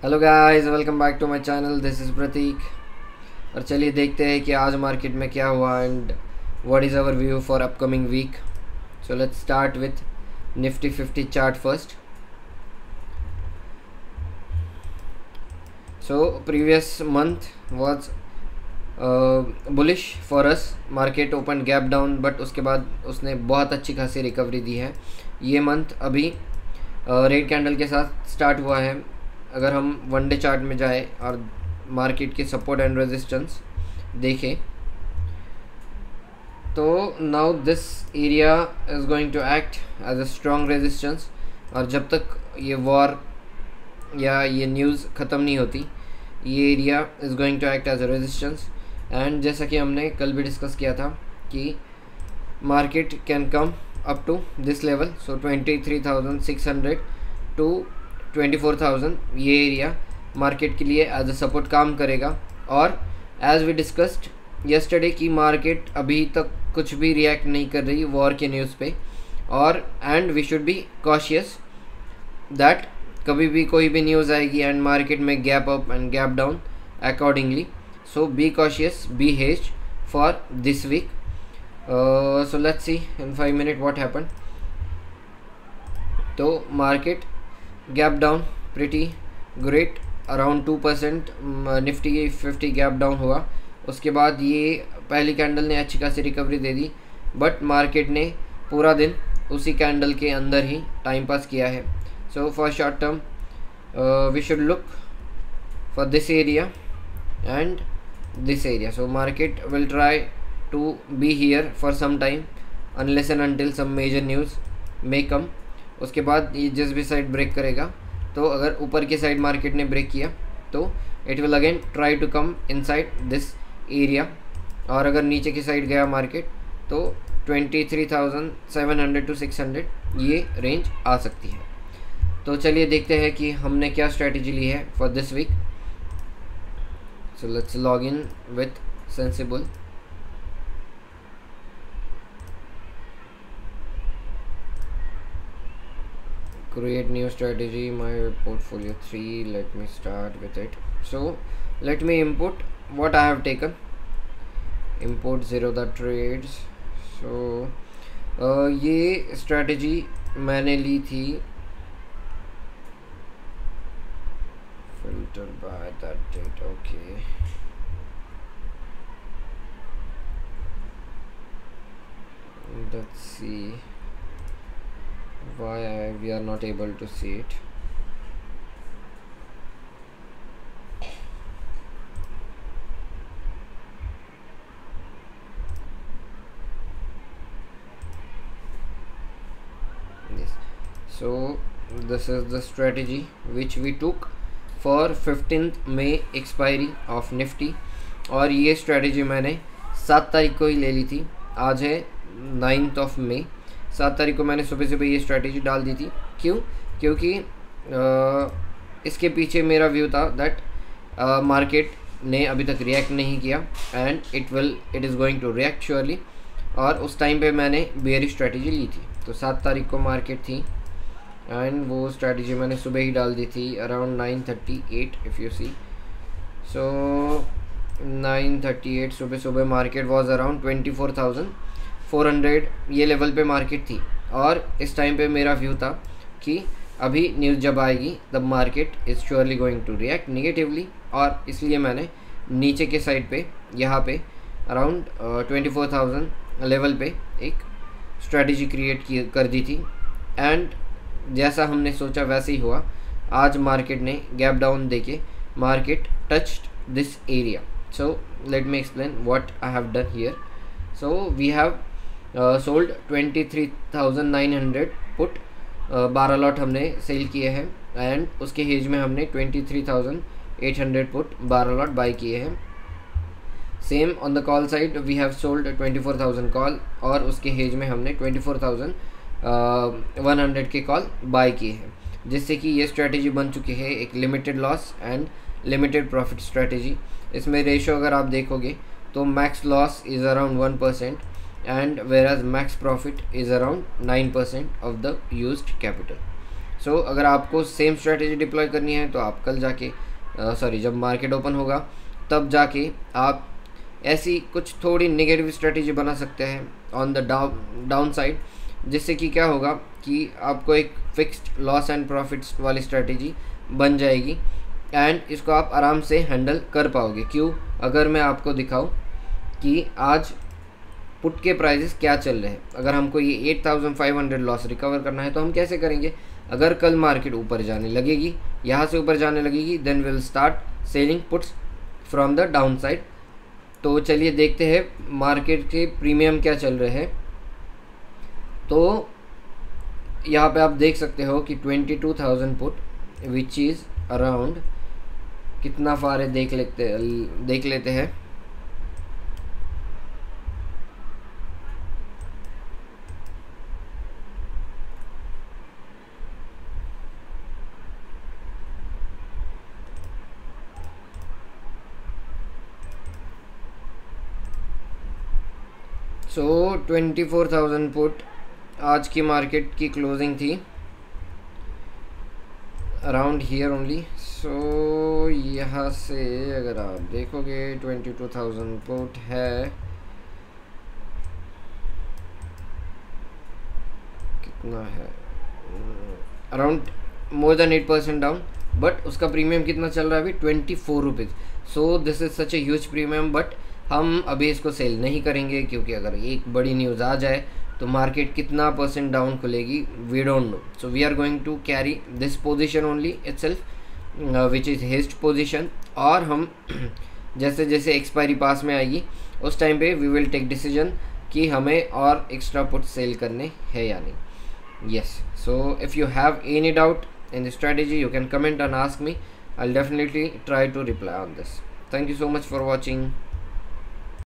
Hello guys, welcome back to my channel. This is Prateek. और चलिए देखते हैं कि आज मार्केट में क्या हुआ and what is our view for upcoming week. So let's start with Nifty 50 chart first. So previous month was bullish for us. Market open gap down, but उसके बाद उसने बहुत अच्छी खासी रिकवरी दी है। ये मंथ अभी रेड कैंडल के साथ स्टार्ट हुआ है। अगर हम वन डे चार्ट में जाए और मार्केट के सपोर्ट एंड रेजिस्टेंस देखें तो now this area is going to act as a strong resistance. और जब तक ये वॉर या ये न्यूज़ ख़त्म नहीं होती, ये area is going to act as a resistance. And जैसा कि हमने कल भी डिस्कस किया था कि market can come up to this level. So 23,600 to 24,000 ये एरिया मार्केट के लिए एज अ सपोर्ट काम करेगा। और एज वी डिस्कस्ड यस्टरडे की मार्केट अभी तक कुछ भी रिएक्ट नहीं कर रही वॉर के न्यूज़ पे। और and we should be cautious that कभी भी कोई भी न्यूज़ आएगी एंड मार्केट में gap up and gap down accordingly. So be cautious, be hedged for this week. So let's see in 5 minute what happen. तो market gap down pretty great, around 2%। Nifty 50 gap down हुआ। उसके बाद ये पहली candle ने अच्छी खासी रिकवरी दे दी, बट मार्केट ने पूरा दिन उसी कैंडल के अंदर ही टाइम पास किया है। So for short term we should look for this area and this area. So market will try to be here for some time unless and until some major news may come. उसके बाद ये जिस भी side break करेगा, तो अगर ऊपर की साइड मार्केट ने ब्रेक किया तो it will again try to come inside this area. और अगर नीचे की साइड गया मार्केट तो 23,700 टू 600 ये रेंज आ सकती है। तो चलिए देखते हैं कि हमने क्या स्ट्रेटजी ली है for this week. So let's log in with Sensibull. Create new strategy, my portfolio 3. Let me start with it. So let me input what I have taken. Import Zerodha trades. So ये strategy मैंने ली थी filter by that date. Okay, let's see why we are not able to see it. Yes, so this is the strategy which we took for 15th May expiry of Nifty। और ये strategy मैंने 7 तारीख को ही ले ली थी। आज है 9th of May। 7 तारीख को मैंने सुबह सुबह ये स्ट्रैटेजी डाल दी थी। क्यों? क्योंकि इसके पीछे मेरा व्यू था दैट मार्केट ने अभी तक रिएक्ट नहीं किया and it is going to react surely. और उस टाइम पे मैंने बेयरिश स्ट्रैटेजी ली थी। तो 7 तारीख को मार्केट थी एंड वो स्ट्रैटेजी मैंने सुबह ही डाल दी थी अराउंड 9:38 इफ़ यू सी। सो 9:38 सुबह सुबह मार्केट वॉज अराउंड 24,400 ये लेवल पे मार्केट थी। और इस टाइम पे मेरा व्यू था कि अभी न्यूज़ जब आएगी तब market is surely going to react negatively. और इसलिए मैंने नीचे के साइड पे यहाँ पे अराउंड 24,000 लेवल पे एक स्ट्रेटजी क्रिएट कर दी थी। एंड जैसा हमने सोचा वैसे ही हुआ। आज मार्केट ने गैप डाउन देके market touched this area. So let me explain what I have done here. So we have sold 23,900 put, 12 lot हमने सेल किए हैं। एंड उसके हेज में हमने 23,800 पुट 12 लॉट बाई किए हैं। Same on the call side we have sold 24,000 call और उसके हेज में हमने 24,100 के कॉल बाई किए हैं, जिससे कि ये स्ट्रेटजी बन चुकी है एक limited loss and limited profit strategy. इसमें रेशो अगर आप देखोगे तो max loss is around 1% and whereas max profit is around 9% of the used capital. सो अगर आपको सेम स्ट्रैटेजी डिप्लॉय करनी है तो आप कल जाके जब मार्केट ओपन होगा तब जाके आप ऐसी कुछ थोड़ी नेगेटिव स्ट्रैटेजी बना सकते हैं ऑन द डाउन साइड, जिससे कि क्या होगा कि आपको एक फिक्स्ड लॉस एंड प्रॉफिट्स वाली स्ट्रैटेजी बन जाएगी एंड इसको आप आराम से हैंडल कर पाओगे। क्यों? अगर मैं आपको दिखाऊं कि आज पुट के प्राइजेस क्या चल रहे हैं, अगर हमको ये 8500 लॉस रिकवर करना है तो हम कैसे करेंगे? अगर कल मार्केट ऊपर जाने लगेगी, यहाँ से ऊपर जाने लगेगी, then will start selling puts from the down side. तो चलिए देखते हैं मार्केट के प्रीमियम क्या चल रहे हैं। तो यहाँ पे आप देख सकते हो कि 22,000 पुट विच इज़ अराउंड कितना फार है देख लेते हैं। सो 24,000 पुट आज की मार्केट की क्लोजिंग थी अराउंड हियर ओनली। सो यहाँ से अगर आप देखोगे 22,000 पुट है, कितना है, around more than 8% down, but उसका प्रीमियम कितना चल रहा है अभी? 24 rupees. So this is such a huge premium, but हम अभी इसको सेल नहीं करेंगे क्योंकि अगर एक बड़ी न्यूज़ आ जाए तो मार्केट कितना % डाउन खुलेगी we don't know. So we are going to carry this position only itself which is hedged position, और हम जैसे जैसे एक्सपायरी पास में आएगी उस टाइम पे वी विल टेक डिसीजन कि हमें और एक्स्ट्रा पुट सेल करने हैं या नहीं। Yes, so if you have any doubt in the strategy you can comment and ask me. I'll definitely try to reply on this. Thank you so much for watching.